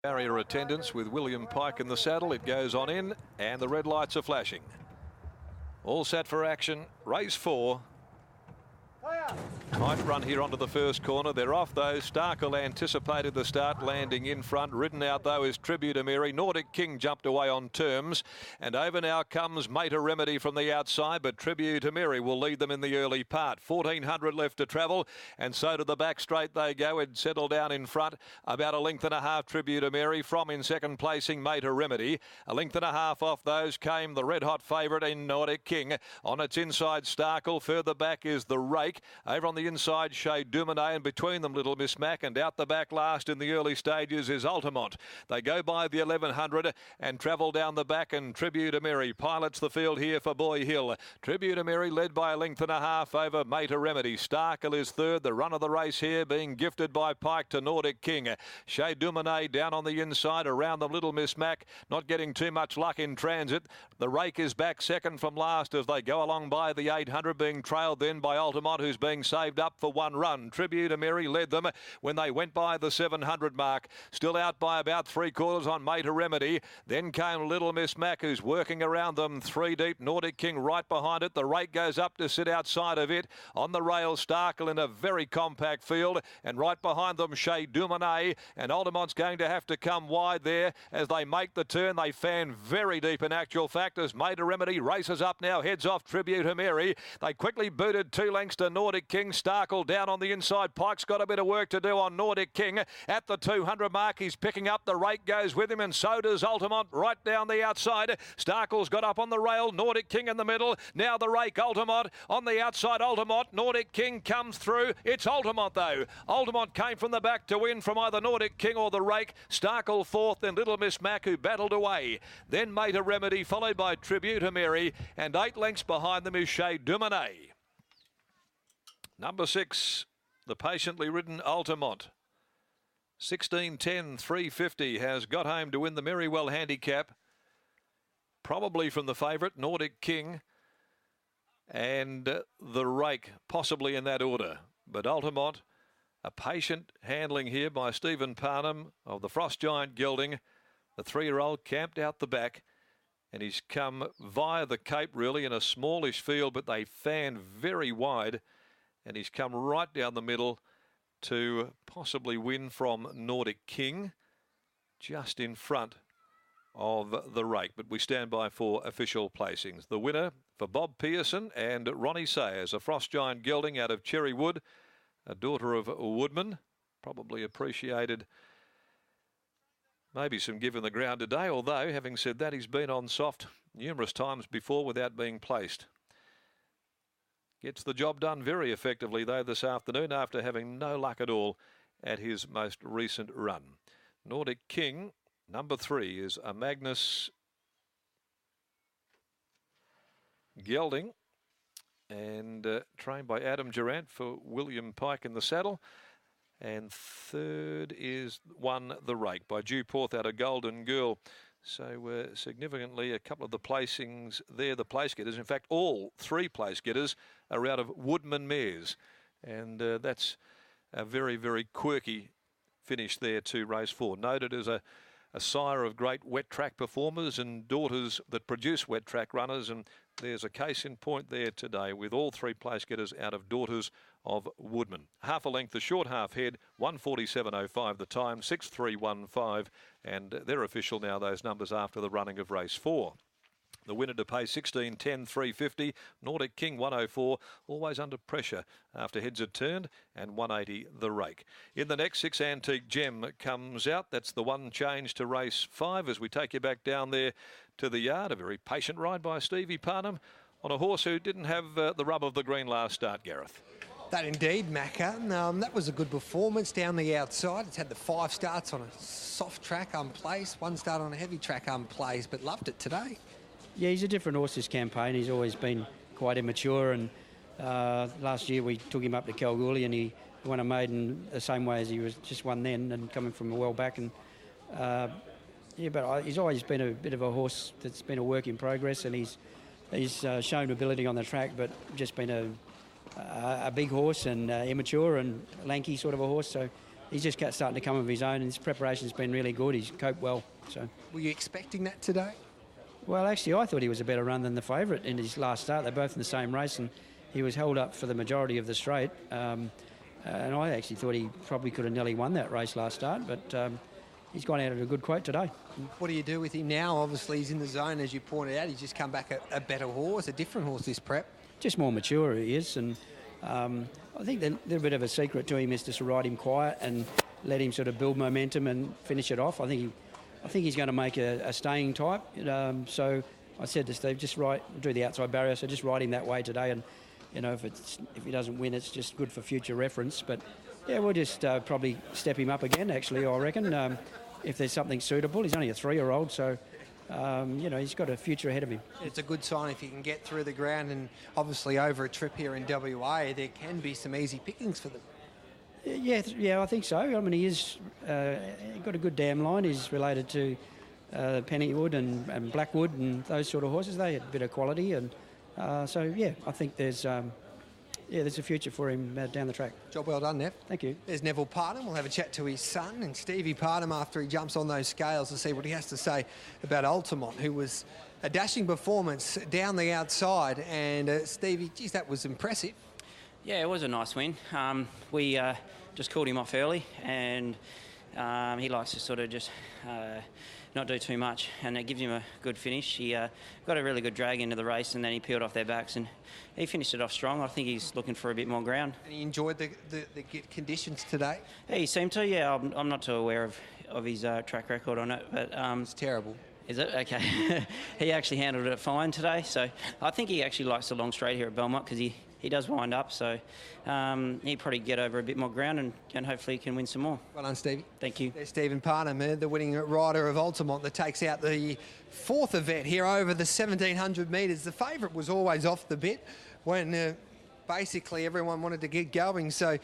Barrier attendance with William Pike in the saddle. It goes on in and the red lights are flashing. All set for action. Race 4. Tight run here onto the first corner. They're off though. Starkle anticipated the start, landing in front. Ridden out though is Tribute Amiri. Nordic King jumped away on terms. And over now comes Mater Remedy from the outside, but Tribute Amiri will lead them in the early part. 1400 left to travel, and so to the back straight they go. It settled down in front. About a length and a half Tribute Amiri from in second placing Mater Remedy. A length and a half off those came the red hot favourite in Nordic King. On its inside Starkle. Further back is the Rake. Over on the inside, Chez Dumonet, and between them, Little Miss Mac, and out the back last in the early stages is Altamont. They go by the 1100 and travel down the back, and Tribute Amiri pilots the field here for Boy Hill. Tribute Amiri led by a length and a half over Mater Remedy. Starkle is third. The run of the race here being gifted by Pike to Nordic King. Chez Dumonet down on the inside. Around them, Little Miss Mac, not getting too much luck in transit. The Rake is back second from last as they go along by the 800, being trailed then by Altamont, who's being saved up for one run. Tribute Amiri led them when they went by the 700 mark. Still out by about 3/4 on Mater Remedy. Then came Little Miss Mac, who's working around them 3 deep. Nordic King right behind it. The Rake goes up to sit outside of it. On the rail, Starkle in a very compact field. And right behind them, Chez Dumonet. And Altamont's going to have to come wide there as they make the turn. They fan very deep in actual fact as Mater Remedy races up now, heads off Tribute Amiri. They quickly booted 2 lengths to Nordic King. Starkle down on the inside. Pike's got a bit of work to do on Nordic King. At the 200 mark, he's picking up. The Rake goes with him, and so does Altamont right down the outside. Starkle's got up on the rail. Nordic King in the middle. Now the Rake. Altamont on the outside. Altamont. Nordic King comes through. It's Altamont though. Altamont came from the back to win from either Nordic King or the Rake. Starkle fourth, then Little Miss Mac, who battled away. Then Mater Remedy, followed by Tribute Amiri, and 8 lengths behind them is Chez Dumonet. Number 6, the patiently ridden Altamont. 16:10.350 has got home to win the Merrywell handicap. Probably from the favourite, Nordic King, and the Rake, possibly in that order. But Altamont, a patient handling here by Stephen Parnham of the Frost Giant Gelding. The 3-year-old camped out the back, and he's come via the Cape really in a smallish field, but they fan very wide. And he's come right down the middle to possibly win from Nordic King, just in front of the Rake. But we stand by for official placings. The winner for Bob Pearson and Ronnie Sayers, a Frost Giant Gelding out of Cherrywood, a daughter of Woodman. Probably appreciated maybe some give in the ground today, although, having said that, he's been on soft numerous times before without being placed. Gets the job done very effectively, though, this afternoon after having no luck at all at his most recent run. Nordic King, number 3, is a Magnus Gelding and trained by Adam Durant for William Pike in the saddle. And third is one the Rake by Dewporth out of Golden Girl. So significantly, a couple of the placings there, the place getters. In fact, all 3 place getters are out of Woodman mares. And that's a very, very quirky finish there to race 4. Noted as a sire of great wet track performers and daughters that produce wet track runners. And there's a case in point there today with all 3 place getters out of daughters of Woodman. Half a length, the short half head, 1:47.05 the time, 6:3.15, and they're official now, those numbers after the running of race 4. The winner to pay 16:10.350, Nordic King 104, always under pressure after heads had turned, and 180 the Rake. In the next, 6 Antique Gem comes out. That's the one change to race 5 as we take you back down there to the yard. A very patient ride by Stevie Parnham on a horse who didn't have the rub of the green last start, Gareth. That indeed, Macca. That was a good performance down the outside. It's had the 5 starts on a soft track unplaced, 1 start on a heavy track unplaced, but loved it today. Yeah, he's a different horse this campaign. He's always been quite immature, and last year we took him up to Kalgoorlie and he won a maiden the same way as he was just won then, and coming from a well back. And yeah, but he's always been a bit of a horse that's been a work in progress, and he's shown ability on the track, but just been a big horse and immature and lanky sort of a horse. So he's just starting to come of his own, and his preparation's been really good. He's coped well. So. Were you expecting that today? Well, actually, I thought he was a better run than the favourite in his last start. They're both in the same race, and he was held up for the majority of the straight. And I actually thought he probably could have nearly won that race last start, but he's gone out at a good quote today. What do you do with him now? Obviously, he's in the zone, as you pointed out. He's just come back a better horse, a different horse this prep. Just more mature he is, and I think the little bit of a secret to him is just to ride him quiet and let him sort of build momentum and finish it off. I think he's going to make a staying type. So I said to Steve, just do the outside barrier, so just ride him that way today. And you know, if he doesn't win, it's just good for future reference. But yeah, we'll just probably step him up again. Actually, I reckon if there's something suitable. He's only a 3-year-old, so. You know, he's got a future ahead of him. It's a good sign if he can get through the ground, and obviously over a trip here in WA, there can be some easy pickings for them. Yeah, I think so. I mean, he is got a good dam line. He's related to Pennywood and Blackwood and those sort of horses. They had a bit of quality, and so yeah, I think there's a future for him down the track. Job well done, Nev. Thank you. There's Neville Parham. We'll have a chat to his son and Stevie Parham after he jumps on those scales to see what he has to say about Altamont, who was a dashing performance down the outside. And Stevie, geez, that was impressive. Yeah, it was a nice win. We just called him off early, and he likes to sort of just not do too much, and it gives him a good finish. He got a really good drag into the race, and then he peeled off their backs, and he finished it off strong. I think he's looking for a bit more ground. And he enjoyed the conditions today? Yeah, he seemed to, yeah. I'm not too aware of his track record on it, but... it's terrible. Is it? Okay. He actually handled it fine today, so I think he actually likes the long straight here at Belmont because he does wind up, so he'll probably get over a bit more ground and hopefully he can win some more. Well done, Stevie. Thank you. There's Stephen Parham, the winning rider of Altamont, that takes out the 4th event here over the 1,700 metres. The favourite was always off the bit when basically everyone wanted to get going, so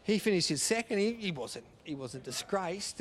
he finished his second. He wasn't disgraced.